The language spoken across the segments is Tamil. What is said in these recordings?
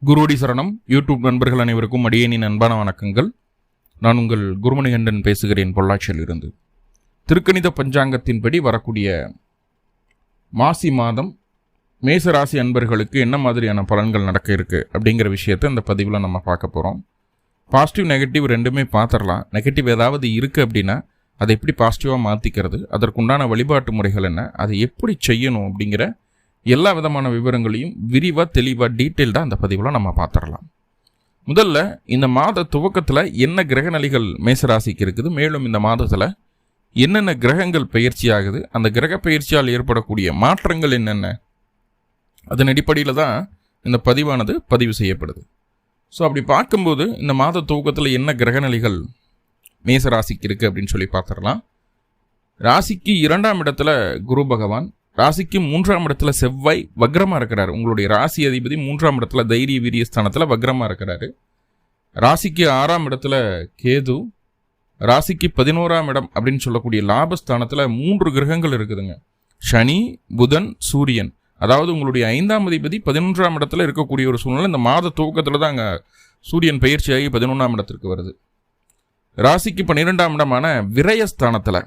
குருவடி சரணம். யூடியூப் நண்பர்கள் அனைவருக்கும் அடியேனின் அன்பான வணக்கங்கள். நான் உங்கள் குருமணிகண்டன் பேசுகிறேன், பொள்ளாச்சியில் இருந்து. திருக்கணித பஞ்சாங்கத்தின்படி வரக்கூடிய மாசி மாதம் மேசராசி அன்பர்களுக்கு என்ன மாதிரியான பலன்கள் நடக்க இருக்குது அப்படிங்கிற விஷயத்தை இந்த பதிவில் நம்ம பார்க்க போகிறோம். பாசிட்டிவ் நெகட்டிவ் ரெண்டுமே பார்த்துடலாம். நெகட்டிவ் ஏதாவது இருக்குது அப்படின்னா அதை எப்படி பாசிட்டிவாக மாற்றிக்கிறது, அதற்குண்டான வழிபாட்டு முறைகள் என்ன, அதை எப்படி செய்யணும் அப்படிங்கிற எல்லா விதமான விவரங்களையும் விரிவாக தெளிவாக டீட்டெயில்டாக அந்த பதிவில் நம்ம பார்த்துடலாம். முதல்ல இந்த மாத துவக்கத்தில் என்ன கிரகநிலைகள் மேசராசிக்கு இருக்குது, மேலும் இந்த மாதத்தில் என்னென்ன கிரகங்கள் பயிற்சி ஆகுது, அந்த கிரக பயிற்சியால் ஏற்படக்கூடிய மாற்றங்கள் என்னென்ன, அதன் அடிப்படையில் தான் இந்த பதிவானது பதிவு செய்யப்படுது. ஸோ அப்படி பார்க்கும்போது இந்த மாத துவக்கத்தில் என்ன கிரகநிலைகள் மேசராசிக்கு இருக்குது அப்படின்னு சொல்லி பார்த்துடலாம். ராசிக்கு 2ஆம் இடத்துல குரு பகவான், ராசிக்கு 3ஆம் இடத்துல செவ்வாய் வக்ரமாக இருக்கிறாரு. உங்களுடைய ராசி அதிபதி 3ஆம் இடத்துல தைரிய வீரிய ஸ்தானத்தில் வக்ரமாக இருக்கிறாரு. ராசிக்கு 6ஆம் இடத்துல கேது, ராசிக்கு 11ஆம் இடம் அப்படின்னு சொல்லக்கூடிய லாபஸ்தானத்தில் 3 கிரகங்கள் இருக்குதுங்க. சனி, புதன், சூரியன். அதாவது உங்களுடைய 5ஆம் அதிபதி 11ஆம் இடத்துல இருக்கக்கூடிய ஒரு சூழ்நிலை இந்த மாத துவக்கத்தில் தான் அங்கே சூரியன் பயிற்சியாகி 11ஆம் இடத்திற்கு வருது. ராசிக்கு 12ஆம் இடமான விரயஸ்தானத்தில்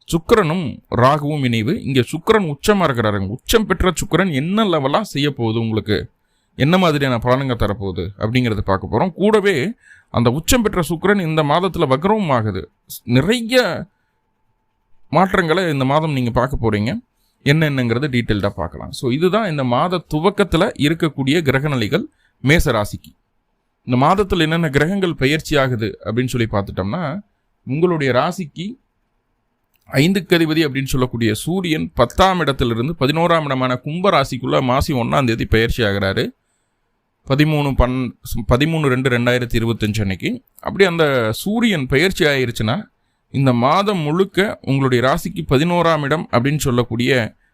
சுக்கிரனும் ராகுவும் இணைவு. இங்கே சுக்கிரன் உச்சமாக இருக்கிறாருங்க. உச்சம் பெற்ற சுக்கிரன் என்ன லெவலாக செய்ய போகுது, உங்களுக்கு என்ன மாதிரியான பலன்கள் தரப்போகுது அப்படிங்கிறத பார்க்க போகிறோம். கூடவே அந்த உச்சம் பெற்ற சுக்கிரன் இந்த மாதத்தில் வக்ரமும் ஆகுது. நிறைய மாற்றங்களை இந்த மாதம் நீங்கள் பார்க்க போகிறீங்க. என்னென்னங்கிறத டீட்டெயில்டாக பார்க்கலாம். ஸோ இதுதான் இந்த மாத துவக்கத்தில் இருக்கக்கூடிய கிரகநிலைகள் மேசராசிக்கு. இந்த மாதத்தில் என்னென்ன கிரகங்கள் பயிற்சி ஆகுது அப்படின்னு சொல்லி பார்த்துட்டோம்னா, உங்களுடைய ராசிக்கு 5க்கு அதிபதி அப்படின்னு சொல்லக்கூடிய சூரியன் 10ஆம் இடத்திலிருந்து 11ஆம் இடமான கும்ப ராசிக்குள்ள மாசி 1ஆம் தேதி பயிற்சி ஆகிறாரு. 13/2/2025 அன்னைக்கு. அப்படி அந்த சூரியன் பயிற்சி ஆயிருச்சுன்னா இந்த மாதம் முழுக்க உங்களுடைய ராசிக்கு 11ஆம் இடம் அப்படின்னு சொல்லக்கூடிய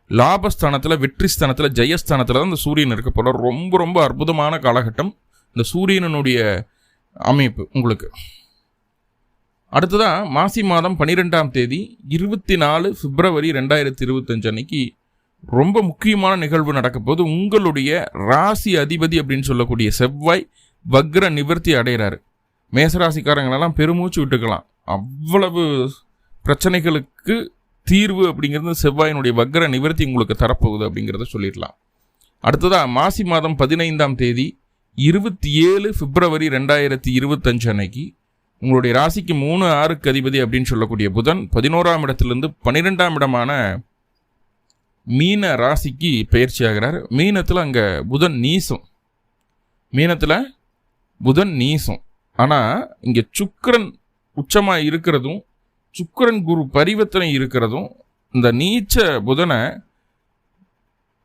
லாபஸ்தானத்தில், வெற்றி ஸ்தானத்தில், ஜெயஸ்தானத்தில் தான் இந்த சூரியன் இருக்க போகிற ரொம்ப ரொம்ப அற்புதமான காலகட்டம் இந்த சூரியனுடைய அமைப்பு உங்களுக்கு. அடுத்ததான் மாசி மாதம் 12ஆம் தேதி 24 பிப்ரவரி 2025 அன்னைக்கு ரொம்ப முக்கியமான நிகழ்வு நடக்க போது. உங்களுடைய ராசி அதிபதி அப்படின்னு சொல்லக்கூடிய செவ்வாய் வக்ர நிவர்த்தி அடைகிறாரு. மேசராசிக்காரங்களெல்லாம் பெருமூச்சு விட்டுக்கலாம். அவ்வளவு பிரச்சனைகளுக்கு தீர்வு அப்படிங்கிறது செவ்வாயினுடைய வக்ர நிவர்த்தி உங்களுக்கு தரப்போகுது அப்படிங்கிறத சொல்லிடலாம். அடுத்ததாக மாசி மாதம் 15ஆம் தேதி 27 பிப்ரவரி 2025 அன்னைக்கு உங்களுடைய ராசிக்கு 3/6க்கு அதிபதி அப்படின்னு சொல்லக்கூடிய புதன் 11ஆம் இடத்திலிருந்து 12ஆம் இடமான மீன ராசிக்கு பயிற்சி ஆகிறார். மீனத்தில் அங்கே புதன் நீசம். ஆனால் இங்கே சுக்கிரன் உச்சமாக இருக்கிறதும் சுக்கிரன் குரு பரிவர்த்தனை இருக்கிறதும் இந்த நீச்ச புதனை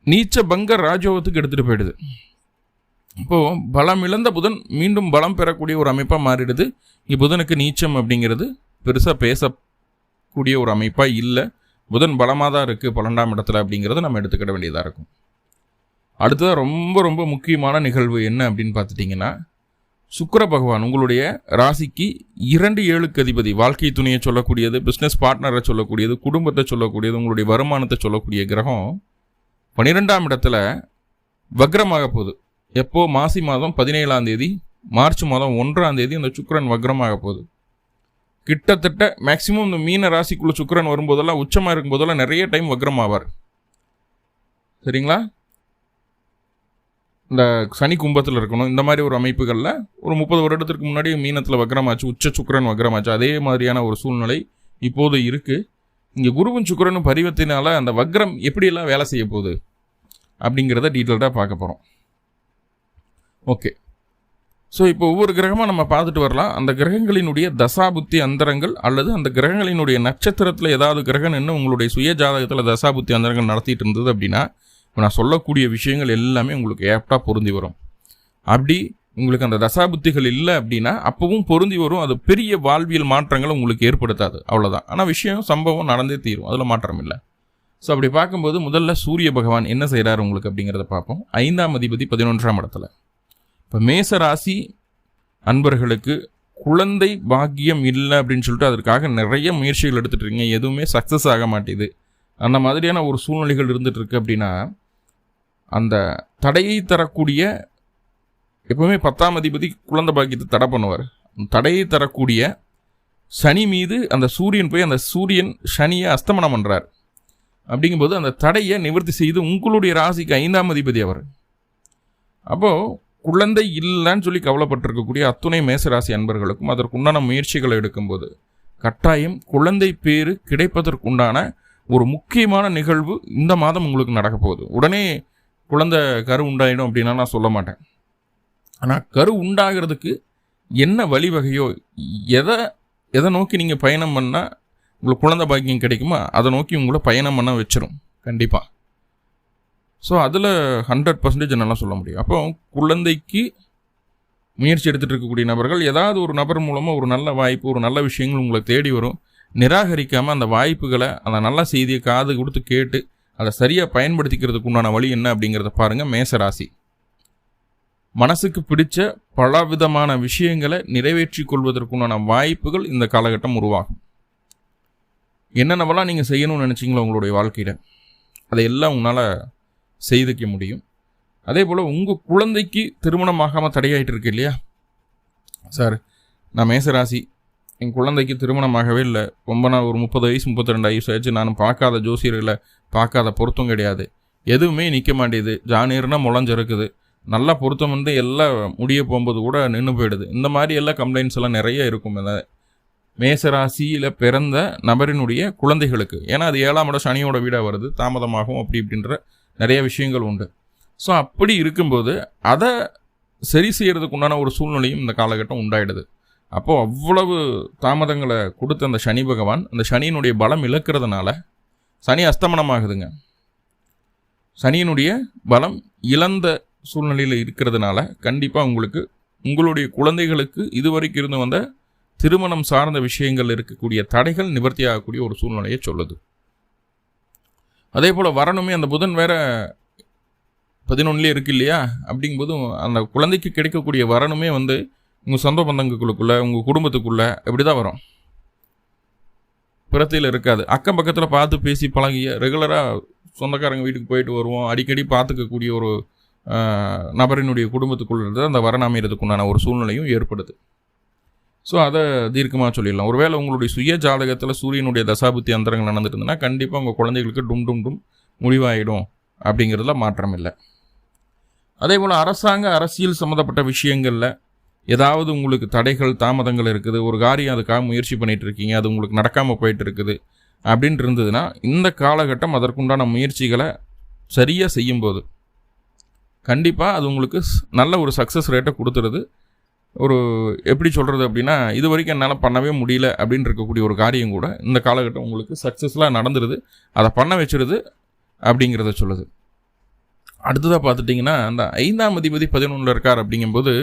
நீச்ச பங்க ராஜோகத்துக்கு எடுத்துகிட்டு போயிடுது. இப்போது பலம் இழந்த புதன் மீண்டும் பலம் பெறக்கூடிய ஒரு அமைப்பாக மாறிடுது. இங்கே புதனுக்கு நீச்சம் அப்படிங்கிறது பெருசாக பேசக்கூடிய ஒரு அமைப்பாக இல்லை. புதன் பலமாக தான் இருக்குது 12ஆம் இடத்துல அப்படிங்கிறத நம்ம எடுத்துக்கிட வேண்டியதாக இருக்கும். அடுத்ததாக ரொம்ப ரொம்ப முக்கியமான நிகழ்வு என்ன அப்படின்னு பார்த்துட்டிங்கன்னா, சுக்கிர பகவான் உங்களுடைய ராசிக்கு 2/7க்கு அதிபதி, வாழ்க்கை துணையை சொல்லக்கூடியது, பிஸ்னஸ் பார்ட்னரை சொல்லக்கூடியது, குடும்பத்தை சொல்லக்கூடியது, உங்களுடைய வருமானத்தை சொல்லக்கூடிய கிரகம் 12ஆம் இடத்துல வக்ரமாக போகுது. எப்போ? மாசி மாதம் 17ஆம் தேதி, மார்ச் மாதம் 1ஆம் தேதி அந்த சுக்கிரன் வக்ரமாக போகுது. கிட்டத்தட்ட மேக்சிமம் இந்த மீன ராசிக்குள்ள சுக்கிரன் வரும்போதெல்லாம், உச்சமாக இருக்கும்போதெல்லாம் நிறைய டைம் வக்ரம் ஆவார். சரிங்களா? இந்த சனி கும்பத்தில் இருக்கணும். இந்த மாதிரி ஒரு அமைப்புகளில் ஒரு 30 வருடத்திற்கு முன்னாடி மீனத்தில் வக்ரமாச்சு, உச்ச சுக்கிரன் வக்ரமாச்சு. அதே மாதிரியான ஒரு சூழ்நிலை இப்போது இருக்குது. இங்கே குருவும் சுக்கிரனும் பரிவர்த்தனால அந்த வக்ரம் எப்படியெல்லாம் வேலை செய்ய போகுது அப்படிங்கிறத டீட்டெயில்டாக பார்க்க போகிறோம். ஓகே. ஸோ இப்போ ஒவ்வொரு கிரகமாக நம்ம பார்த்துட்டு வரலாம். அந்த கிரகங்களினுடைய தசாபுத்தி அந்தரங்கள் அல்லது அந்த கிரகங்களினுடைய நட்சத்திரத்தில் ஏதாவது கிரகம் என்ன உங்களுடைய சுய ஜாதகத்தில் தசாபுத்தி அந்தரங்கள் நடத்திட்டு இருந்தது அப்படின்னா, இப்போ நான் சொல்லக்கூடிய விஷயங்கள் எல்லாமே உங்களுக்கு ஏப்டாக பொருந்தி வரும். அப்படி உங்களுக்கு அந்த தசாபுத்திகள் இல்லை அப்படின்னா அப்பவும் பொருந்தி வரும். அது பெரிய வாழ்வியல் மாற்றங்களை உங்களுக்கு ஏற்படுத்தாது, அவ்வளோதான். ஆனால் விஷயம் சம்பவம் நடந்தே தீரும், அதில் மாற்றம் இல்லை. ஸோ அப்படி பார்க்கும்போது முதல்ல சூரிய பகவான் என்ன செய்கிறார் உங்களுக்கு அப்படிங்கிறத பார்ப்போம். 5ஆம் அதிபதி 11ஆம் இடத்துல. இப்போ மேசராசி அன்பர்களுக்கு குழந்தை பாக்கியம் இல்லை அப்படின்னு சொல்லிட்டு அதற்காக நிறைய முயற்சிகள் எடுத்துகிட்டு இருக்கீங்க, எதுவுமே சக்ஸஸ் ஆக மாட்டேது. அந்த மாதிரியான ஒரு சூழ்நிலைகள் இருந்துகிட்ருக்கு அப்படின்னா, அந்த தடையை தரக்கூடிய எப்பவுமே 10ஆம் அதிபதி குழந்தை பாக்கியத்தை தடை பண்ணுவார். தடையை தரக்கூடிய சனி மீது அந்த சூரியன் போய் அந்த சூரியன் சனியை அஸ்தமனம் பண்ணுறார். அப்படிங்கும்போது அந்த தடையை நிவர்த்தி செய்து உங்களுடைய ராசிக்கு 5ஆம் அதிபதி அவர். அப்போது குழந்தை இல்லைன்னு சொல்லி கவலைப்பட்டிருக்கக்கூடிய அத்துணை மேசராசி அன்பர்களுக்கும் அதற்குண்டான முயற்சிகளை எடுக்கும்போது கட்டாயம் குழந்தை பேரு கிடைப்பதற்குண்டான ஒரு முக்கியமான நிகழ்வு இந்த மாதம் உங்களுக்கு நடக்க போகுது. உடனே குழந்தை கரு உண்டாயிடும் அப்படின்னா நான் சொல்ல மாட்டேன். ஆனால் கரு உண்டாகிறதுக்கு என்ன வழிவகையோ எதை நோக்கி நீங்கள் பயணம் பண்ணால் உங்களுக்கு குழந்தை பாக்கியம் கிடைக்குமோ அதை நோக்கி உங்களை பயணம் பண்ண வச்சிரும் கண்டிப்பாக. ஸோ அதில் 100% என்னால் சொல்ல முடியும். அப்போ குழந்தைக்கு முயற்சி எடுத்துகிட்டு இருக்கக்கூடிய நபர்கள் ஏதாவது ஒரு நபர் மூலமாக ஒரு நல்ல வாய்ப்பு, ஒரு நல்ல விஷயங்கள் உங்களை தேடி வரும். நிராகரிக்காமல் அந்த வாய்ப்புகளை, அந்த நல்ல செய்தியை காது கொடுத்து கேட்டு அதை சரியாக பயன்படுத்திக்கிறதுக்கு உண்டான வழி என்ன அப்படிங்கிறத பாருங்கள். மேசராசி மனசுக்கு பிடிச்ச பல விதமான விஷயங்களை நிறைவேற்றி கொள்வதற்குண்டான வாய்ப்புகள் இந்த காலகட்டம் உருவாகும். என்னென்னவெல்லாம் நீங்கள் செய்யணும்னு நினச்சிங்களோ உங்களுடைய வாழ்க்கையில் அதையெல்லாம் உங்களால் செய்துக்க முடியும். அதே போல் உங்கள் குழந்தைக்கு திருமணமாகாமல் தடையாயிட்டு இருக்கு இல்லையா சார், நான் மேசராசி, என் குழந்தைக்கு திருமணமாகவே இல்லை, ரொம்ப நான் ஒரு 30 வயசு 32 வயசு ஆச்சு, நான் பார்க்காத ஜோசியர்களை பார்க்காத பொருத்தம் கிடையாது, எதுவுமே நிற்க மாட்டேது, ஜானீர்னா முளைஞ்சிருக்குது, நல்லா பொருத்தம் வந்து எல்லாம் முடிய போகும்போது கூட நின்று போயிடுது, இந்த மாதிரி எல்லாம் கம்ப்ளைண்ட்ஸ் எல்லாம் நிறைய இருக்கும் இந்த மேசராசியில் பிறந்த நபரினுடைய குழந்தைகளுக்கு. ஏன்னா அது 7ஆம் இடம் சனியோட வீடாக வருது, தாமதமாகும் அப்படி இப்படின்ற நிறைய விஷயங்கள் உண்டு. ஸோ அப்படி இருக்கும்போது அதை சரி செய்கிறதுக்கு உண்டான ஒரு சூழ்நிலையும் இந்த காலகட்டம் உண்டாயிடுது. அப்போது அவ்வளவு தாமதங்களை கொடுத்த அந்த சனி பகவான் அந்த சனியினுடைய பலம் இழக்கிறதுனால சனி அஸ்தமனமாகுதுங்க. சனியினுடைய பலம் இழந்த சூழ்நிலையில் இருக்கிறதுனால கண்டிப்பாக உங்களுக்கு உங்களுடைய குழந்தைகளுக்கு இதுவரைக்கும் இருந்து வந்த திருமணம் சார்ந்த விஷயங்கள் இருக்கக்கூடிய தடைகள் நிவர்த்தி ஆகக்கூடிய ஒரு சூழ்நிலையை சொல்லுது. அதே போல் வரணுமே அந்த புதன் வேற 11 இருக்கு இல்லையா, அப்படிங்கும்போது அந்த குழந்தைக்கு கிடைக்கக்கூடிய வரணுமே வந்து உங்கள் சொந்த பந்தங்களுக்குள்ளே உங்கள் குடும்பத்துக்குள்ளே இப்படி தான் வரும், பிறத்தையில் இருக்காது. அக்கம் பக்கத்தில் பார்த்து பேசி பழகிய ரெகுலராக சொந்தக்காரங்க வீட்டுக்கு போயிட்டு வருவோம், அடிக்கடி பார்த்துக்கக்கூடிய ஒரு நபரினுடைய குடும்பத்துக்குள்ளே இருந்து அந்த வரணம் அமைகிறதுக்குண்டான ஒரு சூழ்நிலையும் ஏற்படுது. ஸோ அதை தீர்க்கமாக சொல்லிடலாம். ஒருவேளை உங்களுடைய சுய ஜாதகத்தில் சூரியனுடைய தசாபுத்தி அந்தரங்கள் நடந்துட்டு இருந்ததுன்னா கண்டிப்பாக உங்கள் குழந்தைகளுக்கு டும் முடிவாயிடும் அப்படிங்கிறதுல மாற்றம் இல்லை. அதே போல் அரசியல் சம்மந்தப்பட்ட விஷயங்களில் ஏதாவது உங்களுக்கு தடைகள் தாமதங்கள் இருக்குது, ஒரு காரியம் அதுக்காக முயற்சி பண்ணிகிட்டு இருக்கீங்க, அது உங்களுக்கு நடக்காமல் போயிட்டு இருக்குது அப்படின்ட்டு இருந்ததுன்னா இந்த காலகட்டம் அதற்குண்டான முயற்சிகளை சரியாக செய்யும்போது கண்டிப்பாக அது உங்களுக்கு நல்ல ஒரு சக்ஸஸ் ரேட்டை கொடுத்துருது. ஒரு எப்படி சொல்கிறது அப்படின்னா, இது வரைக்கும் என்னால் பண்ணவே முடியல அப்படின்னு இருக்கக்கூடிய ஒரு காரியம் கூட இந்த காலகட்டம் உங்களுக்கு சக்ஸஸ்ஃபுல்லாக நடந்துருது, அதை பண்ண வச்சிருது அப்படிங்கிறத சொல்லுது. அடுத்ததாக பார்த்துட்டிங்கன்னா அந்த 5ஆம் அதிபதி 11 இருக்கார். அப்படிங்கும்போது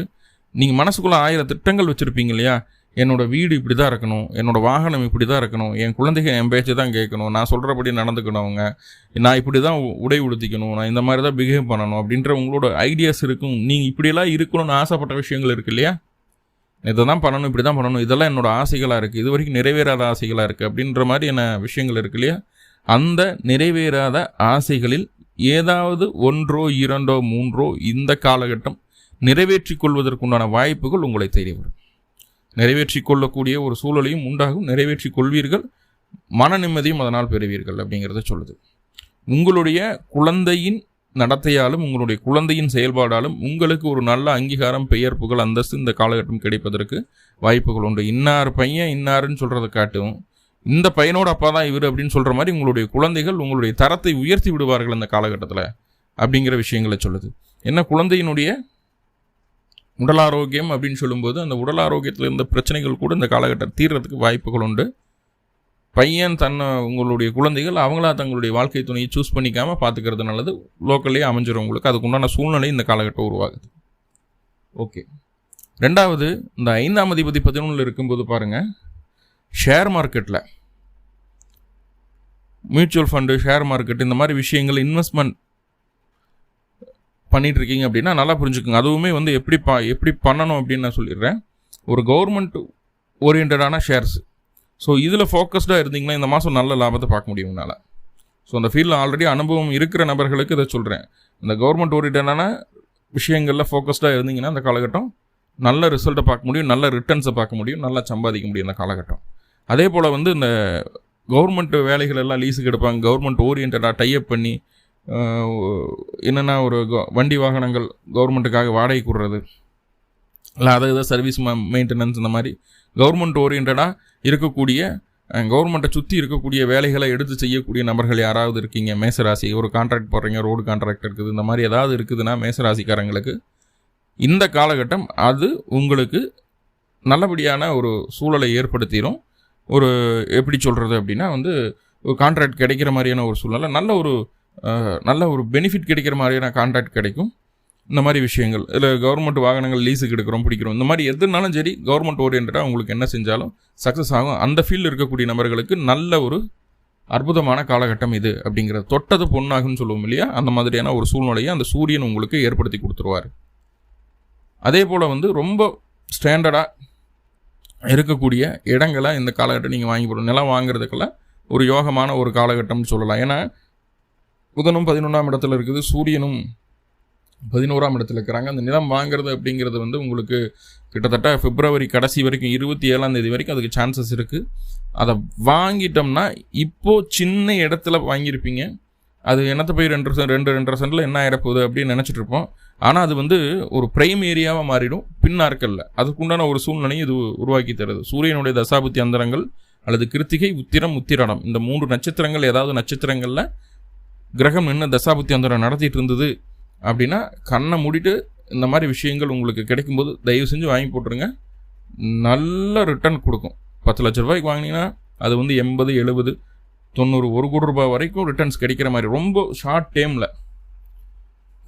நீங்கள் மனசுக்குள்ளே 1000 திட்டங்கள் வச்சுருப்பீங்க இல்லையா, என்னோடய வீடு இப்படி தான் இருக்கணும், என்னோடய வாகனம் இப்படி தான் இருக்கணும், என் குழந்தைகள் என் பேச்சு தான் கேட்கணும், நான் சொல்கிறபடி நடந்துக்கணும், அவங்க நான் இப்படி தான் உடை உடுத்திக்கணும், நான் இந்த மாதிரி தான் பிஹேவ் பண்ணணும் அப்படின்ற உங்களோட ஐடியாஸ் இருக்கும். நீங்கள் இப்படியெல்லாம் இருக்கணும்னு ஆசைப்பட்ட விஷயங்கள் இருக்குது இல்லையா, இதை தான் பண்ணணும், இப்படி தான் பண்ணணும், இதெல்லாம் என்னோடய ஆசைகளாக இருக்குது, இது வரைக்கும் நிறைவேறாத ஆசைகளாக இருக்குது அப்படின்ற மாதிரி என்ன விஷயங்கள் இருக்குது இல்லையா, அந்த நிறைவேறாத ஆசைகளில் ஏதாவது 1, 2, 3 இந்த காலகட்டம் நிறைவேற்றி கொள்வதற்குண்டான வாய்ப்புகள் உங்களை தேடி வரும். நிறைவேற்றி கொள்ளக்கூடிய ஒரு சூழலையும் உண்டாகும், நிறைவேற்றி கொள்வீர்கள், மன நிம்மதியும் அதனால் பெறுவீர்கள் அப்படிங்கிறத சொல்லுது. உங்களுடைய குழந்தையின் நடத்தையாலும் உங்களுடைய குழந்தையின் செயல்பாடாலும் உங்களுக்கு ஒரு நல்ல அங்கீகாரம், பெயர், புகழ், அந்தஸ்து இந்த காலகட்டம் கிடைப்பதற்கு வாய்ப்புகள் உண்டு. இன்னார் பையன் இன்னாருன்னு சொல்கிறத காட்டும் இந்த பையனோட அப்பா தான் இவர் அப்படின்னு சொல்கிற மாதிரி உங்களுடைய குழந்தைகள் உங்களுடைய தரத்தை உயர்த்தி விடுவார்கள் இந்த காலகட்டத்தில் அப்படிங்கிற விஷயங்களை சொல்லுது. என்ன குழந்தையினுடைய உடல் ஆரோக்கியம் அப்படின்னு சொல்லும்போது அந்த உடல் ஆரோக்கியத்தில் இருந்த பிரச்சனைகள் கூட இந்த காலகட்டம் தீர்றதுக்கு வாய்ப்புகள் உண்டு. பையன் உங்களுடைய குழந்தைகள் அவங்களா தங்களுடைய வாழ்க்கை துணையை சூஸ் பண்ணிக்காமல் பார்த்துக்கிறது நல்லது. லோக்கல்லே அமைஞ்சிடும் உங்களுக்கு, அதுக்கு உண்டான சூழ்நிலை இந்த காலகட்டம் உருவாகுது. ஓகே, ரெண்டாவது இந்த 5ஆம் அதிபதி 11 இருக்கும்போது பாருங்கள், ஷேர் மார்க்கெட்டில் மியூச்சுவல் ஃபண்டு, ஷேர் மார்க்கெட் இந்த மாதிரி விஷயங்கள் இன்வெஸ்ட்மெண்ட் பண்ணிகிட்டு இருக்கீங்க அப்படின்னா நல்லா புரிஞ்சுக்கோங்க. அதுவுமே வந்து எப்படி பண்ணணும் அப்படின்னு நான் சொல்லிடுறேன். ஒரு கவர்மெண்ட் ஓரியன்டான ஷேர்ஸ். ஸோ இதில் ஃபோக்கஸ்டாக இருந்தீங்கன்னா இந்த மாதம் நல்ல லாபத்தை பார்க்க முடியும் உங்களால். ஸோ அந்த ஃபீல்டில் ஆல்ரெடி அனுபவம் இருக்கிற நபர்களுக்கு இதை சொல்கிறேன். இந்த கவர்மெண்ட் ஓரியன்டான விஷயங்களில் ஃபோக்கஸ்டாக இருந்தீங்கன்னா அந்த காலகட்டம் நல்ல ரிசல்ட்டை பார்க்க முடியும், நல்ல ரிட்டர்ன்ஸை பார்க்க முடியும், நல்லா சம்பாதிக்க முடியும் அந்த காலகட்டம். அதே போல் வந்து இந்த கவர்மெண்ட் வேலைகள் எல்லாம் லீஸுக்கு எடுப்பாங்க, கவர்மெண்ட் ஓரியன்டாக டைப் பண்ணி என்னென்னா ஒரு வண்டி வாகனங்கள் கவர்மெண்ட்டுக்காக வாடகை கூடுறது, இல்லை அதை ஏதாவது சர்வீஸ் மெயின்டெனன்ஸ், இந்த மாதிரி கவர்மெண்ட் ஓரியன்டாக இருக்கக்கூடிய கவர்மெண்ட்டை சுற்றி இருக்கக்கூடிய வேலைகளை எடுத்து செய்யக்கூடிய நபர்கள் யாராவது இருக்கீங்க, மேசராசி, ஒரு கான்ட்ராக்ட் போடுறீங்க, ரோடு கான்ட்ராக்ட் இருக்குது, இந்த மாதிரி ஏதாவது இருக்குதுன்னா மேசராசிக்காரங்களுக்கு இந்த காலகட்டம் அது உங்களுக்கு நல்லபடியான ஒரு சூழலை ஏற்படுத்திடும். ஒரு எப்படி சொல்கிறது அப்படின்னா வந்து ஒரு கான்ட்ராக்ட் கிடைக்கிற மாதிரியான ஒரு சூழ்நிலை, நல்ல ஒரு பெனிஃபிட் கிடைக்கிற மாதிரியான கான்ட்ராக்ட் கிடைக்கும். இந்த மாதிரி விஷயங்கள் இல்லை கவர்மெண்ட் வாகனங்கள் லீஸுக்கு எடுக்கிறோம், பிடிக்கிறோம், இந்த மாதிரி எதுனாலும் சரி கவர்மெண்ட் ஓரியன்டாக உங்களுக்கு என்ன செஞ்சாலும் சக்ஸஸ் ஆகும். அந்த ஃபீல்டு இருக்கக்கூடிய நபர்களுக்கு நல்ல ஒரு அற்புதமான காலகட்டம் இது அப்படிங்கிறது. தொட்டது பொண்ணாகுன்னு சொல்லுவோம் இல்லையா, அந்த மாதிரியான ஒரு சூழ்நிலையை அந்த சூரியன் உங்களுக்கு ஏற்படுத்தி கொடுத்துருவார். அதே போல் வந்து ரொம்ப ஸ்டாண்டர்டாக இருக்கக்கூடிய இடங்களை இந்த காலகட்டம் நீங்கள் வாங்கி போடணும். நிலம் வாங்குறதுக்கெல்லாம் ஒரு யோகமான ஒரு காலகட்டம்னு சொல்லலாம். ஏன்னா புதனும் 11ஆம் இடத்துல இருக்குது, சூரியனும் 11ஆம் இடத்துல இருக்கிறாங்க. அந்த நிலம் வாங்குறது அப்படிங்கிறது வந்து உங்களுக்கு கிட்டத்தட்ட பிப்ரவரி கடைசி வரைக்கும் 27ஆம் தேதி வரைக்கும் அதுக்கு சான்சஸ் இருக்குது. அதை வாங்கிட்டோம்னா இப்போது சின்ன இடத்துல வாங்கியிருப்பீங்க, அது என்னத்தை போய் 2.5 சென்டில் என்ன ஆகிடப்போகுது அப்படின்னு நினச்சிட்டு இருப்போம். ஆனால் அது வந்து ஒரு பிரைம் ஏரியாவாக மாறிடும் பின்னாட்களில். அதுக்குண்டான ஒரு சூழ்நிலையும் இது உருவாக்கி தருது. சூரியனுடைய தசாபுத்தி அந்தரங்கள் அல்லது கிருத்திகை, உத்திரம், உத்திராடம், இந்த 3 நட்சத்திரங்கள் ஏதாவது நட்சத்திரங்களில் கிரகம் என்ன தசாபுத்தி அந்தரம் நடத்திட்டு இருந்தது அப்படின்னா கண்ணை மூடிட்டு இந்த மாதிரி விஷயங்கள் உங்களுக்கு கிடைக்கும்போது தயவு செஞ்சு வாங்கி போட்டுருங்க. நல்ல ரிட்டர்ன் கொடுக்கும். 10 லட்ச ரூபாய்க்கு வாங்கினீங்கன்னா அது வந்து 80, 70, 90, 1 கோடி ரூபாய் வரைக்கும் ரிட்டர்ன்ஸ் கிடைக்கிற மாதிரி ரொம்ப ஷார்ட் டைமில்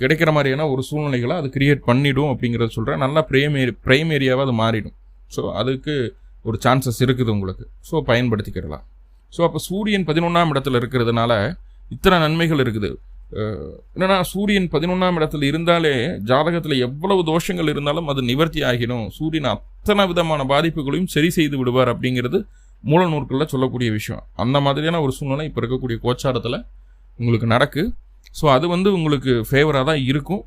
கிடைக்கிற மாதிரியான ஒரு சூழ்நிலைகளை அது கிரியேட் பண்ணிவிடும் அப்படிங்கிறத சொல்கிறேன். நல்லா பிரைம் ஏரியாவாக அது மாறிடும். ஸோ அதுக்கு ஒரு சான்சஸ் இருக்குது உங்களுக்கு. ஸோ பயன்படுத்திக்கிடலாம். ஸோ அப்போ சூரியன் 11ஆம் இடத்துல இருக்கிறதுனால இத்தனை நன்மைகள் இருக்குது. என்னென்னா சூரியன் 11ஆம் இடத்துல இருந்தாலே ஜாதகத்தில் எவ்வளவு தோஷங்கள் இருந்தாலும் அது நிவர்த்தி ஆகிடும். சூரியன் அத்தனை விதமான பாதிப்புகளையும் சரி செய்து விடுவார் அப்படிங்கிறது மூல நூற்களில் சொல்லக்கூடிய விஷயம். அந்த மாதிரியான ஒரு சூழ்நிலை இப்போ இருக்கக்கூடிய கோச்சாரத்தில் உங்களுக்கு நடக்கு. ஸோ அது வந்து உங்களுக்கு ஃபேவராக தான் இருக்கும்.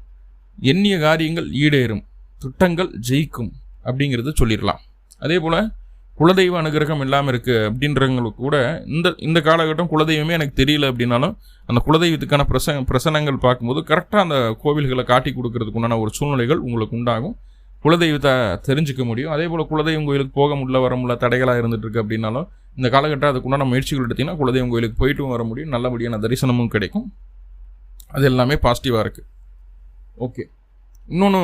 எண்ணிய காரியங்கள் ஈடேறும், திட்டங்கள் ஜெயிக்கும் அப்படிங்கிறது சொல்லிடலாம். அதே போல் குலதெய்வ அனுகிரகம் இல்லாமல் இருக்குது அப்படின்றவங்களுக்கு கூட இந்த காலகட்டம் குலதெய்வமே எனக்கு தெரியல அப்படின்னாலும் அந்த குலதெய்வத்துக்கான பிரசனங்கள் பார்க்கும்போது கரெக்டாக அந்த கோவில்களை காட்டி கொடுக்கறதுக்கு உண்டான ஒரு சூழ்நிலைகள் உங்களுக்கு உண்டாகும். குலதெய்வத்தை தெரிஞ்சுக்க முடியும். அதே போல் குலதெய்வம் கோயிலுக்கு போக முடியல, வர முடியல, தடைகளாக இருந்துட்டு இருக்கு அப்படின்னாலும் இந்த காலகட்டம் அதுக்குண்டான முயற்சிகள் எடுத்திங்கன்னா குலதெய்வம் கோயிலுக்கு போயிட்டும் வர முடியும், நல்லபடியான தரிசனமும் கிடைக்கும். அது எல்லாமே பாசிட்டிவாக இருக்குது. ஓகே, இன்னொன்று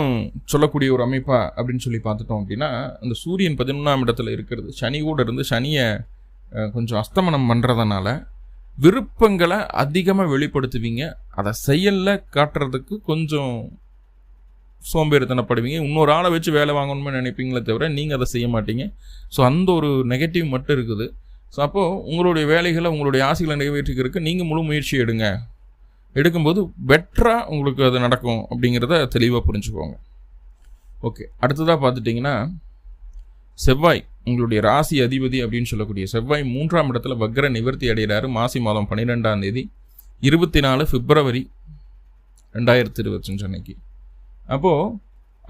சொல்லக்கூடிய ஒரு அமைப்பா அப்படின்னு சொல்லி பார்த்துட்டோம் அப்படின்னா அந்த சூரியன் 11ஆம் இடத்துல இருக்கிறது சனி கூட இருந்து சனியை கொஞ்சம் அஸ்தமனம் பண்ணுறதுனால விருப்பங்களை அதிகமாக வெளிப்படுத்துவீங்க. அதை செயலில் காட்டுறதுக்கு கொஞ்சம் சோம்பேறித்தனப்படுவீங்க. இன்னொரு ஆளை வச்சு வேலை வாங்கணும்னு நினைப்பீங்களே தவிர நீங்கள் அதை செய்ய மாட்டீங்க. ஸோ அந்த ஒரு நெகட்டிவ் மட்டும் இருக்குது. ஸோ அப்போது உங்களுடைய வேலைகளை உங்களுடைய ஆசைகளை நிறைவேற்றிக்கிறதுக்கு நீங்கள் முழு முயற்சி எடுக்கும்போது பெட்டராக உங்களுக்கு அது நடக்கும் அப்படிங்கிறத தெளிவாக புரிஞ்சுக்கோங்க. ஓகே, அடுத்ததாக பார்த்துட்டிங்கன்னா செவ்வாய் உங்களுடைய ராசி அதிபதி அப்படின்னு சொல்லக்கூடிய செவ்வாய் 3ஆம் இடத்துல வக்ர நிவர்த்தி அடைகிறாரு. மாசி மாதம் 12ஆம் தேதி 24 பிப்ரவரி 2025 அன்னைக்கு. அப்போது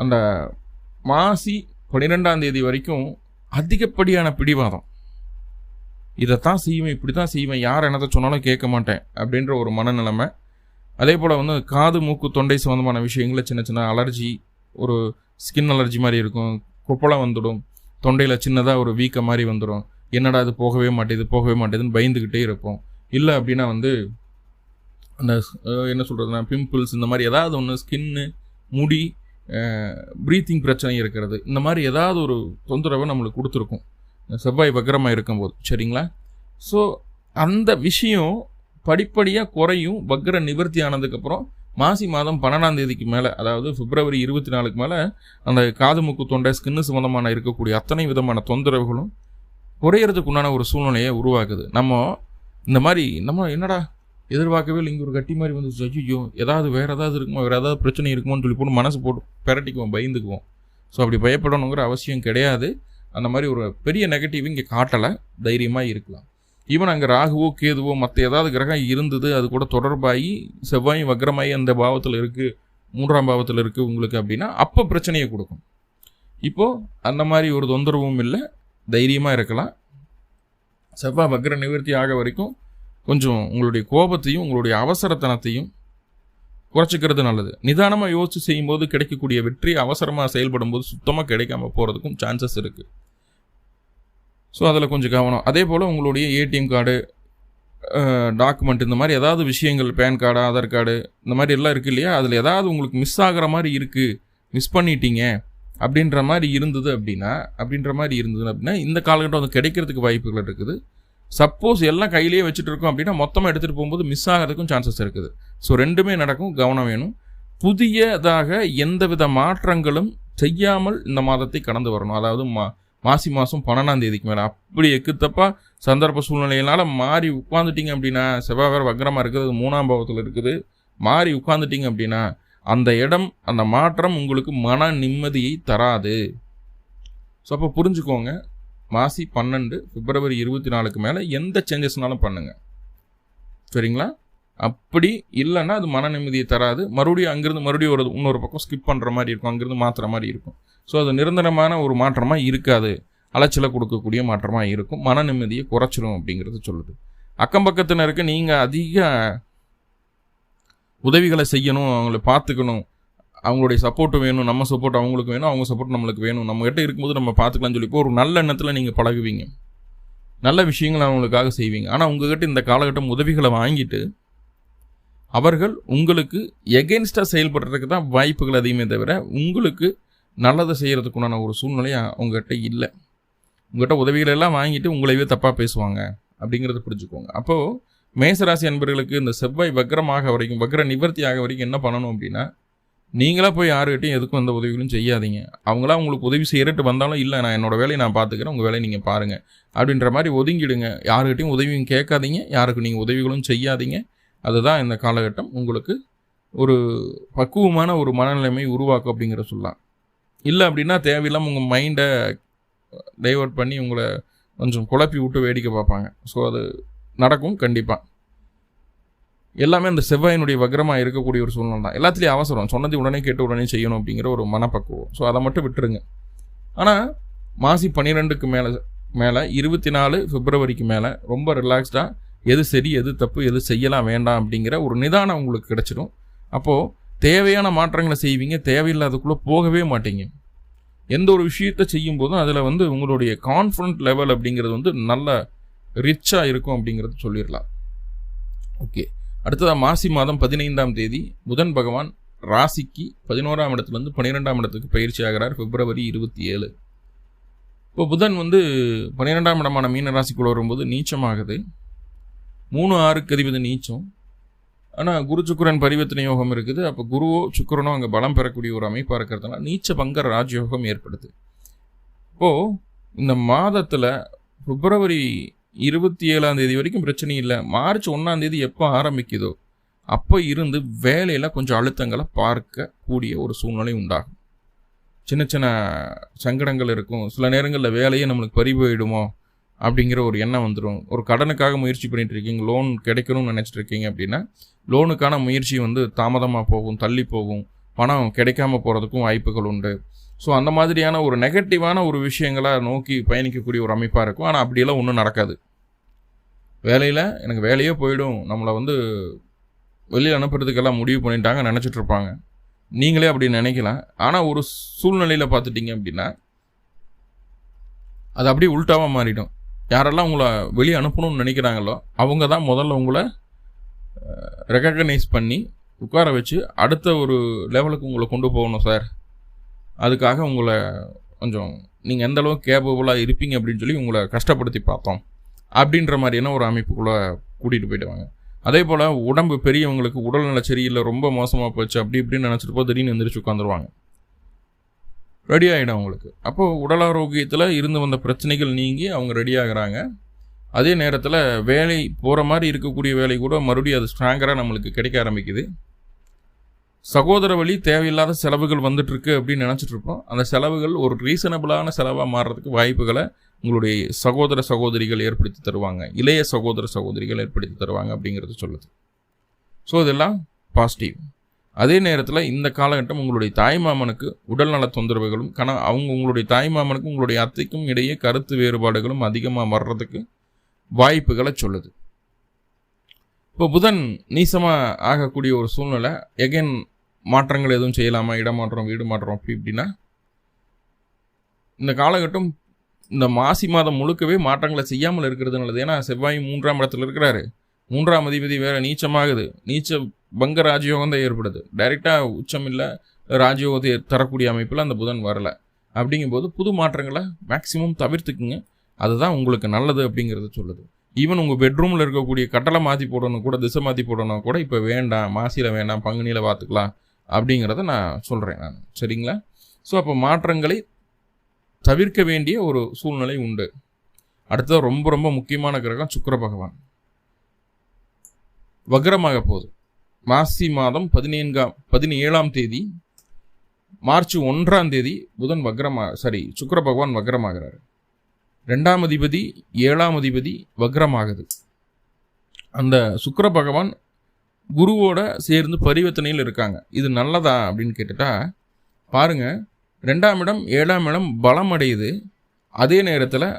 அந்த மாசி 12ஆம் தேதி வரைக்கும் அதிகப்படியான பிடிவாதம், இதைத்தான் செய்வேன், இப்படி தான் செய்வேன், யார் என்னத்தை சொன்னாலும் கேட்க மாட்டேன் அப்படின்ற ஒரு மனநிலைமை. அதே போல் வந்து காது, மூக்கு, தொண்டை சம்மந்தமான விஷயங்களில் சின்ன சின்ன அலர்ஜி, ஒரு ஸ்கின் அலர்ஜி மாதிரி இருக்கும், கொப்பளம் வந்துடும், தொண்டையில் சின்னதாக ஒரு வீக்க மாதிரி வந்துடும், என்னடா இது போகவே மாட்டேதுன்னு பயந்துக்கிட்டே இருப்போம். இல்லை அப்படின்னா வந்து அந்த என்ன சொல்கிறதுனா பிம்பிள்ஸ், இந்த மாதிரி ஏதாவது ஒன்று, ஸ்கின்னு, முடி, ப்ரீத்திங் பிரச்சனை இருக்கிறது, இந்த மாதிரி ஏதாவது ஒரு தொந்தரவை நம்மளுக்கு கொடுத்துருக்கும் செவ்வாய் வக்ரமாக இருக்கும்போது. சரிங்களா? ஸோ அந்த விஷயம் படிப்படியாக குறையும். வக்ர நிவர்த்தி ஆனதுக்கப்புறம் மாசி மாதம் 12ஆம் தேதிக்கு மேலே, அதாவது பிப்ரவரி 24க்கு மேலே அந்த காது, மூக்கு, தொண்டை, ஸ்கின்னு சம்மந்தமான இருக்கக்கூடிய அத்தனை விதமான தொந்தரவுகளும் குறையிறதுக்கு உண்டான ஒரு சூழ்நிலையை உருவாக்குது. இந்த மாதிரி நம்ம என்னடா எதிர்பார்க்கவே இல்லை, இங்கே ஒரு கட்டி மாதிரி வந்து ஐயோ ஏதாவது வேறு ஏதாவது இருக்குமோ, வேறு ஏதாவது பிரச்சனை இருக்குமோன்னு சொல்லி போட்டு மனசு போட்டு பெரட்டிக்குவோம், பயந்துக்குவோம். ஸோ அப்படி பயப்படணுங்கிற அவசியம் கிடையாது. அந்த மாதிரி ஒரு பெரிய நெகட்டிவ் இங்கே காட்டலை, தைரியமாக இருக்கலாம். ஈவன் அங்கே ராகுவோ கேதுவோ மற்ற ஏதாவது கிரகம் இருந்தது, அது கூட தொடர்பாகி செவ்வாயும் வக்ரமாகி அந்த பாவத்தில் இருக்குது, 3ஆம் பாவத்தில் இருக்குது உங்களுக்கு அப்படின்னா அப்போ பிரச்சனையை கொடுக்கும். இப்போது அந்த மாதிரி ஒரு தொந்தரவும் இல்லை, தைரியமாக இருக்கலாம். செவ்வாய் வக்ர நிவர்த்தி ஆக வரைக்கும் கொஞ்சம் உங்களுடைய கோபத்தையும் உங்களுடைய அவசரத்தனத்தையும் குறைச்சிக்கிறது நல்லது. நிதானமாக யோசித்து செய்யும்போது கிடைக்கக்கூடிய வெற்றி அவசரமாக செயல்படும் போது சுத்தமாக கிடைக்காம போகிறதுக்கும் சான்சஸ் இருக்குது. ஸோ அதில் கொஞ்சம் கவனம். அதே போல் உங்களுடைய ஏடிஎம் கார்டு, டாக்குமெண்ட், இந்த மாதிரி ஏதாவது விஷயங்கள், பேன் கார்டு, ஆதார் கார்டு, இந்த மாதிரி எல்லாம் இருக்குது இல்லையா, அதில் ஏதாவது உங்களுக்கு மிஸ் ஆகிற மாதிரி இருக்குது, மிஸ் பண்ணிட்டீங்க அப்படின்ற மாதிரி இருந்தது அப்படின்னா இந்த காலகட்டம் அது கிடைக்கிறதுக்கு வாய்ப்புகள் இருக்குது. சப்போஸ் எல்லாம் கையிலேயே வச்சுட்டு இருக்கோம் அப்படின்னா மொத்தமாக எடுத்துகிட்டு போகும்போது மிஸ் ஆகிறதுக்கும் சான்சஸ் இருக்குது. ஸோ ரெண்டுமே நடக்கும், கவனம் வேணும். புதியதாக எந்தவித மாற்றங்களும் செய்யாமல் இந்த மாதத்தை கடந்து வரணும். அதாவது மாசி மாதம் 12ஆம் தேதிக்கு மேலே அப்படி எக்குத்தப்பா சந்தர்ப்ப சூழ்நிலையினால் மாறி உட்காந்துட்டிங்க அப்படின்னா, செவ்வாய் வேறு வக்ரமாக இருக்குது, 3ஆம் பாவத்தில் இருக்குது, மாறி உட்காந்துட்டிங்க அப்படின்னா அந்த இடம், அந்த மாற்றம் உங்களுக்கு மன நிம்மதியை தராது. ஸோ அப்போ புரிஞ்சுக்கோங்க, மாசி 12 பிப்ரவரி 24க்கு மேலே எந்த சேஞ்சஸ்னாலும் பண்ணுங்கள், சரிங்களா? அப்படி இல்லைன்னா அது மன நிம்மதியை தராது. மறுபடியும் அங்கேருந்து இன்னொரு பக்கம் ஸ்கிப் பண்ணுற மாதிரி இருக்கும், அங்கேருந்து மாற்றுற மாதிரி இருக்கும். ஸோ அது நிரந்தரமான ஒரு மாற்றமாக இருக்காது, அலைச்சலை கொடுக்கக்கூடிய மாற்றமாக இருக்கும், மன நிம்மதியை குறைச்சிடும் அப்படிங்கிறது சொல்லுது. அக்கம் பக்கத்தினருக்கு நீங்கள் அதிக உதவிகளை செய்யணும், அவங்கள பார்த்துக்கணும், அவங்களுடைய சப்போர்ட்டு வேணும், நம்ம சப்போர்ட் அவங்களுக்கு வேணும், அவங்க சப்போர்ட் நம்மளுக்கு வேணும், நம்மகிட்ட இருக்கும்போது நம்ம பார்த்துக்கலாம்னு சொல்லி ஒரு நல்ல எண்ணத்தில் நீங்கள் பழகுவீங்க, நல்ல விஷயங்களை அவங்களுக்காக செய்வீங்க. ஆனால் உங்ககிட்ட இந்த காலகட்டம் உதவிகளை வாங்கிட்டு அவர்கள் உங்களுக்கு எகென்ஸ்டாக செயல்படுறதுக்கு தான் வாய்ப்புகள் அதிகமே தவிர உங்களுக்கு நல்லதை செய்கிறதுக்குண்டான ஒரு சூழ்நிலை அவங்ககிட்ட இல்லை. உங்கள்கிட்ட உதவிகள் எல்லாம் வாங்கிட்டு உங்களையே தப்பாக பேசுவாங்க அப்படிங்கிறத புரிஞ்சுக்கோங்க. அப்போது மேசராசி அன்பர்களுக்கு இந்த செவ்வாய் வக்ரமாக வரைக்கும், வக்ர நிவர்த்தி ஆக வரைக்கும் என்ன பண்ணணும் அப்படின்னா, நீங்களாக போய் யாருக்கிட்டையும் எதுக்கும் எந்த உதவிகளும் செய்யாதீங்க. அவங்களா உங்களுக்கு உதவி செய்கிறட்டு வந்தாலும் இல்லை, நான் என்னோடய வேலையை நான் பார்த்துக்கிறேன், உங்கள் வேலையை நீங்கள் பாருங்கள் அப்படின்ற மாதிரி ஒதுங்கிடுங்க. யாருக்கிட்டையும் உதவியும் கேட்காதீங்க, யாருக்கு நீங்கள் உதவிகளும் செய்யாதீங்க. அதுதான் இந்த காலகட்டம் உங்களுக்கு ஒரு பக்குவமான ஒரு மனநிலைமை உருவாக்கும் அப்படிங்கிற சொல்லலாம். இல்லை அப்படின்னா தேவையில்லாமல் உங்கள் மைண்டை டைவர்ட் பண்ணி உங்களை கொஞ்சம் குழப்பி விட்டு வேடிக்கை பார்ப்பாங்க. ஸோ அது நடக்கும் கண்டிப்பாக. எல்லாமே அந்த செவ்வாயினுடைய வக்ரமாக இருக்கக்கூடிய ஒரு சூழ்நிலை தான். எல்லாத்துலேயும் அவசரம், சொன்னது உடனே கேட்டு உடனே செய்யணும் அப்படிங்கிற ஒரு மனப்பக்குவம். ஸோ அதை மட்டும் விட்டுருங்க. ஆனால் மாசி 12க்கு மேலே 24 பிப்ரவரிக்கு மேலே ரொம்ப ரிலாக்ஸ்டாக எது சரி, எது தப்பு, எது செய்யலாம் வேண்டாம் அப்படிங்கிற ஒரு நிதானம் உங்களுக்கு கிடச்சிடும். அப்போது தேவையான மாற்றங்களை செய்வீங்க, தேவையில்லாததுக்குள்ளே போகவே மாட்டீங்க. எந்த ஒரு விஷயத்தை செய்யும் போதும் அதில் உங்களுடைய கான்ஃபிடன்ட் லெவல் அப்படிங்கிறது நல்ல ரிச்சாக இருக்கும் அப்படிங்கிறது சொல்லிடலாம். ஓகே, அடுத்ததாக மாசி மாதம் 15ஆம் தேதி புதன் பகவான் ராசிக்கு 11ஆம் இடத்துலேருந்து 12ஆம் இடத்துக்கு பயிற்சி ஆகிறார், பிப்ரவரி 27. இப்போ புதன் 12ஆம் இடமான மீன ராசிக்குள்ள வரும்போது நீச்சமாகுது. 3-6க்கு அதிபதி நீச்சம். ஆனால் குரு சுக்கிரன் பரிவர்த்தனை யோகம் இருக்குது. அப்போ குருவோ சுக்கிரனோ அங்கே பலம் பெறக்கூடிய ஒரு அமைப்பாக இருக்கிறதுனால நீச்ச பங்க ராஜயோகம் ஏற்படுது. இப்போது இந்த மாதத்தில் பிப்ரவரி 27ஆம் தேதி வரைக்கும் பிரச்சனை இல்லை. மார்ச் 1ஆம் தேதி எப்போ ஆரம்பிக்குதோ அப்போ இருந்து வேலையில் கொஞ்சம் அழுத்தங்களை பார்க்கக்கூடிய ஒரு சூழ்நிலை உண்டாகும். சின்ன சின்ன சங்கடங்கள் இருக்கும். சில நேரங்களில் வேலையே நம்மளுக்கு பறி போயிடுமோ அப்படிங்கிற ஒரு எண்ணம் வந்துடும். ஒரு கடனுக்காக முயற்சி பண்ணிகிட்டு இருக்கீங்க, லோன் கிடைக்கணும்னு நினச்சிட்டு இருக்கீங்க அப்படின்னா லோனுக்கான முயற்சி தாமதமாக போகும், தள்ளி போகும், பணம் கிடைக்காம போகிறதுக்கும் வாய்ப்புகள் உண்டு. ஸோ அந்த மாதிரியான ஒரு நெகட்டிவான ஒரு விஷயங்களை நோக்கி பயணிக்கக்கூடிய ஒரு அமைப்பாக இருக்கும். ஆனால் அப்படியெல்லாம் ஒன்றும் நடக்காது. வேலையில் எனக்கு வேலையே போயிடும், நம்மளை வெளியில் அனுப்புறதுக்கெல்லாம் முடிவு பண்ணிட்டாங்க நினச்சிட்டு இருப்பாங்க. நீங்களே அப்படி நினைக்கலாம். ஆனால் ஒரு சூழ்நிலையில் பார்த்துட்டிங்க அப்படின்னா அது அப்படியே உள்டாவாக மாறிடும். யாரெல்லாம் உங்களை வெளியே அனுப்பணும்னு நினைக்கிறாங்களோ அவங்க தான் முதல்ல உங்களை ரெகக்னைஸ் பண்ணி உட்கார வச்சு அடுத்த ஒரு லெவலுக்கு உங்களை கொண்டு போகணும் சார், அதுக்காக உங்களை கொஞ்சம் நீங்கள் எந்த அளவுக்கு கேப்பபுளாக இருப்பீங்க அப்படின்னு சொல்லி உங்களை கஷ்டப்படுத்தி பார்த்தோம் அப்படின்ற மாதிரியான ஒரு அமைப்புக்குள்ளே கூட்டிகிட்டு போயிடுவாங்க. அதே போல் உடம்பு பெரியவங்களுக்கு உடல்நல சரியில்லை, ரொம்ப மோசமாக போச்சு அப்படி இப்படின்னு நினச்சிட்டு போய் திடீர்னு எந்திரிச்சு உட்காந்துருவாங்க, ரெடி ஆகிடும் அவங்களுக்கு. அப்போது உடல் ஆரோக்கியத்தில் இருந்து வந்த பிரச்சனைகள் நீங்கி அவங்க ரெடி ஆகிறாங்க. அதே நேரத்தில் வேலை போகிற மாதிரி இருக்கக்கூடிய வேலை கூட மறுபடியும் அது ஸ்ட்ராங்கராக நம்மளுக்கு கிடைக்க ஆரம்பிக்குது. சகோதர வழி தேவையில்லாத செலவுகள் வந்துட்டுருக்கு அப்படின்னு நினச்சிட்ருப்போம். அந்த செலவுகள் ஒரு ரீசனபிளான செலவாக மாறுறதுக்கு வாய்ப்புகளை உங்களுடைய சகோதர சகோதரிகள் ஏற்படுத்தி தருவாங்க, இளைய சகோதர சகோதரிகள் ஏற்படுத்தி தருவாங்க அப்படிங்கிறது சொல்லுது. ஸோ இதெல்லாம் பாசிட்டிவ். அதே நேரத்தில் இந்த காலகட்டம் உங்களுடைய தாய்மாமனுக்கு உடல்நல தொந்தரவுகளும் உங்களுடைய தாய்மாமனுக்கும் உங்களுடைய அத்தைக்கும் இடையே கருத்து வேறுபாடுகளும் அதிகமாக வர்றதுக்கு வாய்ப்புகளை சொல்லுது. இப்போ புதன் நீசமாக ஆகக்கூடிய ஒரு சூழ்நிலை, எகைன் மாற்றங்கள் எதுவும் செய்யலாமா, இடமாற்றம் வீடு மாற்றம் அப்படின்னா இந்த காலகட்டம் இந்த மாசி மாதம் முழுக்கவே மாற்றங்களை செய்யாமல் இருக்கிறது நல்லது. ஏன்னா செவ்வாய் 3ஆம் இடத்துல இருக்கிறாரு, 3ஆம் அதிபதி வேறு நீச்சமாகுது, நீச்ச பங்க ராஜயோகம் தான் ஏற்படுது. டைரெக்டாக உச்சம் இல்லை ராஜயோகத்தை தரக்கூடிய அமைப்பில் அந்த புதன் வரலை. அப்படிங்கும்போது புது மாற்றங்களை மேக்சிமம் தவிர்த்துக்குங்க, அதுதான் உங்களுக்கு நல்லது அப்படிங்கிறது சொல்லுது. ஈவன் உங்கள் பெட்ரூமில் இருக்கக்கூடிய கட்டளை மாற்றி போடணும் கூட, திசை மாற்றி போடணும் கூட இப்போ வேண்டாம், மாசியில் வேண்டாம், பங்குனியில் பார்த்துக்கலாம் அப்படிங்கிறத நான் சொல்கிறேன் நான். சரிங்களா? ஸோ அப்போ மாற்றங்களை தவிர்க்க வேண்டிய ஒரு சூழ்நிலை உண்டு. அடுத்தது ரொம்ப ரொம்ப முக்கியமான கிரகம் சுக்கிர பகவான் வக்ரமாக போகுது. மாசி மாதம் 17ஆம் தேதி, மார்ச் 1ஆம் தேதி புதன் சுக்கிர பகவான் வக்ரமாகிறார். 2ஆம் அதிபதி 7ஆம் அதிபதி வக்ரமாகுது. அந்த சுக்கிர பகவான் குருவோட சேர்ந்து பரிவர்த்தனையில் இருக்காங்க. இது நல்லதா அப்படின்னு கேட்டுட்டா பாருங்க, 2ஆம் இடம் 7ஆம் இடம் பலம் அடையுது. அதே நேரத்தில்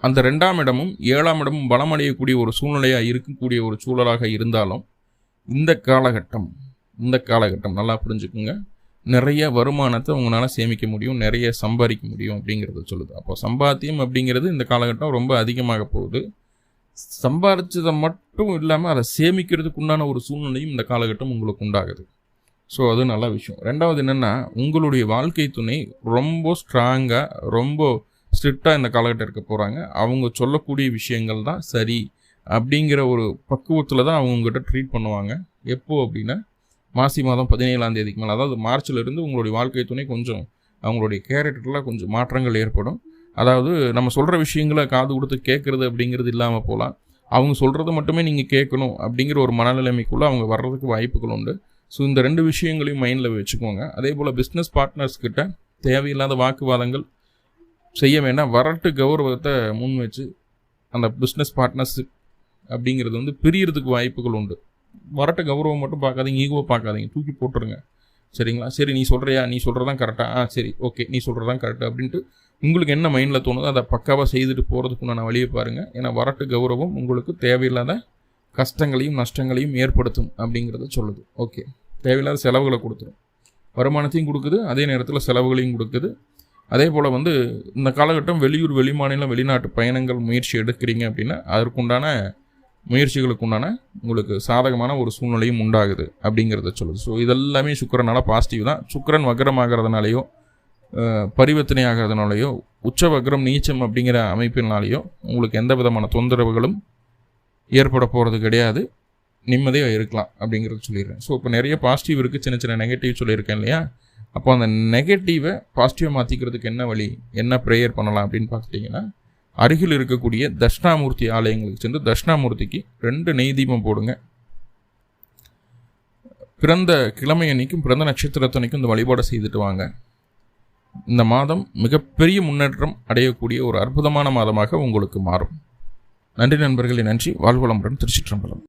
அந்த 2ஆம் இடமும் 7ஆம் இடமும் பலம் அடையக்கூடிய ஒரு சூழ்நிலையாக இருக்கக்கூடிய ஒரு சூழலாக இருந்தாலும் இந்த காலகட்டம் நல்லா புரிஞ்சுக்குங்க, நிறைய வருமானத்தை உங்களால் சேமிக்க முடியும், நிறைய சம்பாதிக்க முடியும் அப்படிங்கிறத சொல்லுது. அப்போ சம்பாத்தியம் அப்படிங்கிறது இந்த காலகட்டம் ரொம்ப அதிகமாக போகுது. சம்பாதிச்சதை மட்டும் இல்லாமல் அதை சேமிக்கிறதுக்கு உண்டான ஒரு சூழ்நிலையும் இந்த காலகட்டம் உங்களுக்கு உண்டாகுது. ஸோ அது நல்ல விஷயம். 2வது என்னென்னா, உங்களுடைய வாழ்க்கை துணை ரொம்ப ஸ்ட்ராங்காக, ரொம்ப ஸ்ட்ரிக்டாக இந்த காலகட்டம் இருக்க போகிறாங்க. அவங்க சொல்லக்கூடிய விஷயங்கள் தான் சரி அப்படிங்கிற ஒரு பக்குவத்தில் தான் அவங்ககிட்ட ட்ரீட் பண்ணுவாங்க. எப்போ அப்படின்னா மாசி மாதம் 17ஆம் தேதிக்கு மேலே, அதாவது மார்ச்சிலிருந்து உங்களுடைய வாழ்க்கை துணை கொஞ்சம் அவங்களுடைய கேரக்டரில் கொஞ்சம் மாற்றங்கள் ஏற்படும். அதாவது நம்ம சொல்கிற விஷயங்களை காது கொடுத்து கேட்குறது அப்படிங்கிறது இல்லாமல் போகலாம். அவங்க சொல்கிறது மட்டுமே நீங்கள் கேட்கணும் அப்படிங்கிற ஒரு மனநிலைமைக்குள்ளே அவங்க வர்றதுக்கு வாய்ப்புகள் உண்டு. ஸோ இந்த 2 விஷயங்களையும் மைண்டில் வச்சுக்கோங்க. அதே போல் பிஸ்னஸ் பார்ட்னர்ஸ்கிட்ட தேவையில்லாத வாக்குவாதங்கள் செய்ய வேண்டாம். வரட்டு கௌரவத்தை முன் வச்சு அந்த பிஸ்னஸ் பார்ட்னர்ஷிப் அப்படிங்கிறது பிரியறதுக்கு வாய்ப்புகள் உண்டு. வரட்டு கௌரவம் மட்டும் பார்க்காதீங்க, ஈகோ பார்க்காதீங்க, தூக்கி போட்டுருங்க. சரிங்களா? சரி, நீ சொல்கிறதான் கரெக்டாக, சரி ஓகே, நீ சொல்கிறதான் கரெக்டு அப்படின்ட்டு உங்களுக்கு என்ன மைண்டில் தோணுதோ அதை பக்காவாக செய்துட்டு போகிறதுக்குண்டான வழியை பாருங்கள். ஏன்னா வரட்டு கௌரவம் உங்களுக்கு தேவையில்லாத கஷ்டங்களையும் நஷ்டங்களையும் ஏற்படுத்தும் அப்படிங்கிறத சொல்லுது. ஓகே, தேவையில்லாத செலவுகளை கொடுத்துரும், வருமானத்தையும் கொடுக்குது, அதே நேரத்தில் செலவுகளையும் கொடுக்குது. அதே போல் இந்த காலகட்டம் வெளியூர், வெளிமாநிலம், வெளிநாட்டு பயணங்கள் முயற்சி எடுக்கிறீங்க அப்படின்னா அதற்குண்டான முயற்சிகளுக்குண்டான உங்களுக்கு சாதகமான ஒரு சூழ்நிலையும் உண்டாகுது அப்படிங்கிறத சொல்லுது. ஸோ இதெல்லாமே சுக்கிரனால பாசிட்டிவ் தான். சுக்கிரன் வக்ரமாகிறதுனாலையோ பரிவர்த்தனை ஆகிறதுனாலையோ உச்ச வக்ரம் நீச்சம் அப்படிங்கிற அமைப்பினாலேயோ உங்களுக்கு எந்த விதமான தொந்தரவுகளும் ஏற்பட போகிறது கிடையாது. நிம்மதியாக இருக்கலாம் அப்படிங்கிறத சொல்லிடுறேன். ஸோ இப்போ நிறைய பாசிட்டிவ் இருக்குது, சின்ன சின்ன நெகட்டிவ் சொல்லியிருக்கேன் இல்லையா? அப்போ அந்த நெகட்டிவை பாசிட்டிவாக மாற்றிக்கிறதுக்கு என்ன வழி, என்ன ப்ரேயர் பண்ணலாம் அப்படின்னு பார்த்துட்டிங்கன்னா, அருகில் இருக்கக்கூடிய தட்சிணாமூர்த்தி ஆலயங்களுக்கு சென்று தட்சிணாமூர்த்திக்கு 2 நெய் தீபம் போடுங்க. பிறந்த கிழமை அன்னைக்கும் பிறந்த நட்சத்திரத்தன்னைக்கும் இந்த வழிபாடை செய்துட்டு வாங்க. இந்த மாதம் மிகப்பெரிய முன்னேற்றம் அடையக்கூடிய ஒரு அற்புதமான மாதமாக உங்களுக்கு மாறும். நன்றி நண்பர்களே, நன்றி. வாழ்வளமுடன். திருச்சிற்றம்பலம்.